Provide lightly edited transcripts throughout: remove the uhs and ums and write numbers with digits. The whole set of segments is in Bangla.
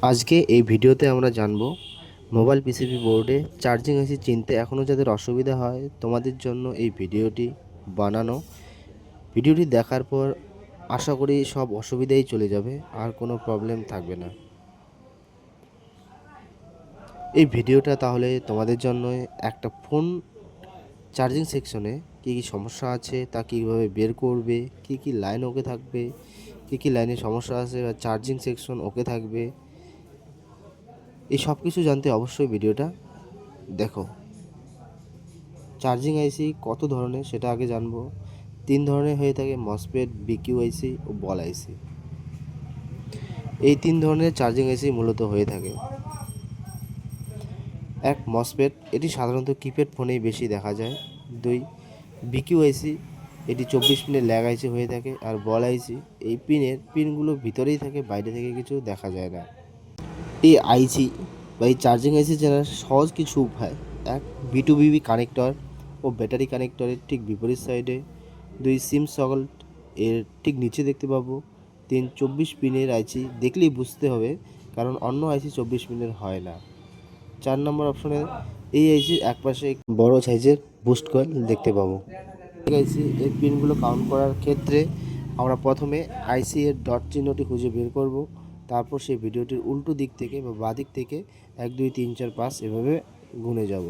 আজকে এই ভিডিওতে আমরা জানব মোবাইল পিসিবি বোর্ডে চার্জিং আইসি চিনতে এখনও যাদের অসুবিধা হয় তোমাদের জন্য এই ভিডিওটি বানানো। ভিডিওটি দেখার পর আশা করি সব অসুবিধাই চলে যাবে, আর কোনো প্রবলেম থাকবে না। এই ভিডিওটা তাহলে তোমাদের জন্য একটা ফোন চার্জিং সেকশনে কী কী সমস্যা আছে তা কীভাবে বের করবে, কী কী লাইন ওকে থাকবে, কী কী লাইনে সমস্যা আছে বা চার্জিং সেকশন ওকে থাকবে, এই সব কিছু জানতে অবশ্যই ভিডিওটা দেখো। চার্জিং আইসি কত ধরনের সেটা আগে জানবো। 3 ধরনের হয়ে থাকে: মসফেট, বিকিউ আইসি ও বল আইসি। এই 3 ধরনের চার্জিং আইসি মূলত হয়ে থাকে। এক, মসফেট, এটি সাধারণত কিপ্যাড ফোনেই বেশি দেখা যায়। 2, বিকিউ আইসি, এটি 24 পিনের ল্যাগ আইসি হয়ে থাকে। আর বল আইসি, এই পিনগুলো ভিতরেই থাকে, বাইরে থেকে কিছু দেখা যায় না। এই আইসি বা এই চার্জিং আইসি চেনার সহজ কিছু উপায়: 1, B2BB কানেক্টর ও ব্যাটারি কানেক্টরের ঠিক বিপরীত সাইডে। 2, সিম সকেট এর ঠিক নিচে দেখতে পাবো। 3, 24 পিনের আইসি, দেখলেই বুঝতে হবে কারণ অন্য আইসি 24 পিনের হয় না। 4 নম্বর অপশনে এই আইসির একপাশে বড় সাইজের বুস্ট কয়েল দেখতে পাবো। আইসি এর পিনগুলো কাউন্ট করার ক্ষেত্রে আমরা প্রথমে আইসি এর ডট চিহ্নটি খুঁজে বের করব। তারপর সেই ভিডিওটির উল্টো দিক থেকে বা বাঁ দিক থেকে 1 2 3 4 5 এভাবে গুনে যাব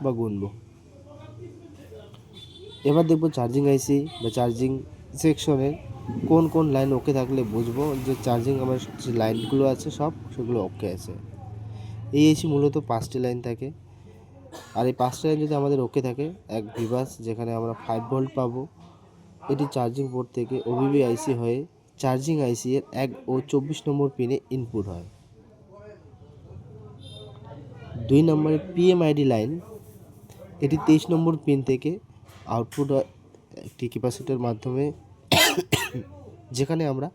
বা গুনব। এবার দেখব চার্জিং আইসি বা চার্জিং সেকশনের কোন কোন লাইন ওকে থাকলে বুঝবো যে চার্জিং আমার যে লাইনগুলো আছে সব সেগুলো ওকে আছে। এই আইসি মূলত 5টি লাইন থাকে, আর এই 5টা লাইন যদি আমাদের ওকে থাকে, এক ভিভাস যেখানে আমরা 5 ভোল্ট পাবো, এটি চার্জিং পোর্ট থেকে ওবিবি আইসি হয়ে চার্জিং আইসি এর 1 ও 24 নম্বর পিনে ইনপুট হয়। 2 নম্বরে পিএমআইডি লাইন, এটি 23 নম্বর পিন থেকে আউটপুট হয় একটি ক্যাপাসিটরের মাধ্যমে, যেখানে আমরা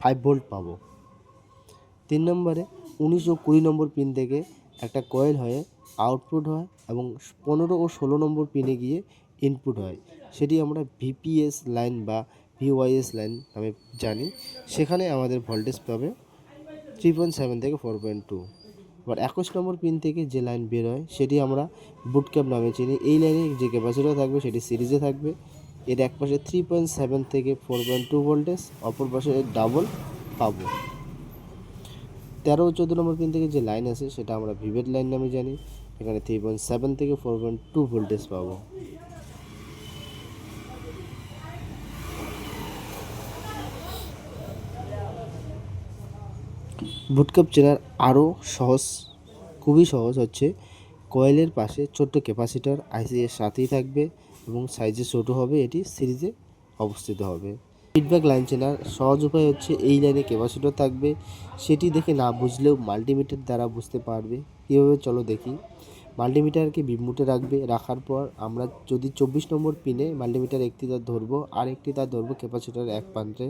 5 ভোল্ট পাবো। 3 নম্বরে 19 ও 20 নম্বর পিন থেকে একটা কয়েল হয়ে আউটপুট হয় এবং 15 ও 16 নম্বর পিনে গিয়ে ইনপুট হয়, সেটি আমরা ভিপিএস লাইন বা ভিওয়াইএস লাইন নামে জানি। সেখানে আমাদের ভোল্টেজ পাবে 3.7 থেকে 4.2। আবার 21 নম্বর পিন থেকে যে লাইন বের হয় সেটি আমরা বুটক্যাপ নামে চিনি। এই লাইনে যে ক্যাপাসিটর থাকবে সেটি সিরিজে থাকবে। এর এক পাশে 3.7 থেকে 4.2 ভোল্টেজ, অপর পাশে ডাবল পাবো। 13 ও 14 নম্বর পিন থেকে যে লাইন আছে সেটা আমরা ভিভেট লাইন নামে জানি। এখানে 3.7 থেকে 4.2 ভোল্টেজ পাবো। বুটক্যাপ চেনার আরও খুবই সহজ হচ্ছে, কয়েলের পাশে ছোট্ট ক্যাপাসিটর আইসি এর সাথেই থাকবে এবং সাইজে ছোটো হবে, এটি সিরিজে অবস্থিত হবে। ফিডব্যাক লাইন চেনার সহজ উপায় হচ্ছে, এই লাইনে ক্যাপাসিটর থাকবে, সেটি দেখে না বুঝলেও মাল্টিমিটার দ্বারা বুঝতে পারবে। কীভাবে চলো দেখি। মাল্টিমিটারকে বিমুটে রাখার পর আমরা যদি 24 নম্বর পিনে মাল্টিমিটার একটি তার ধরবো আর একটি তার ধরবো ক্যাপাসিটরের এক প্রান্তে,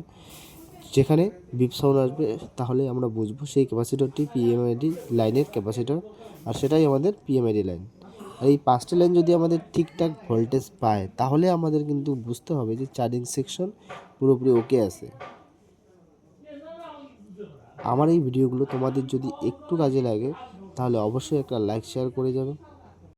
যেখানে বিপ সাউন্ড আসবে, তাহলে আমরা বুঝবো সেই ক্যাপাসিটরটি পিএমআইডি লাইনের ক্যাপাসিটর, আর সেটাই আমাদের পিএমআইডি লাইন। আর এই 5টি লাইন যদি আমাদের ঠিকঠাক ভোল্টেজ পায়, তাহলে আমাদের কিন্তু বুঝতে হবে যে চার্জিং সেকশন পুরোপুরি ওকে আছে। আমার এই ভিডিওগুলো তোমাদের যদি একটু কাজে লাগে তাহলে অবশ্যই একটা লাইক শেয়ার করে যাবে।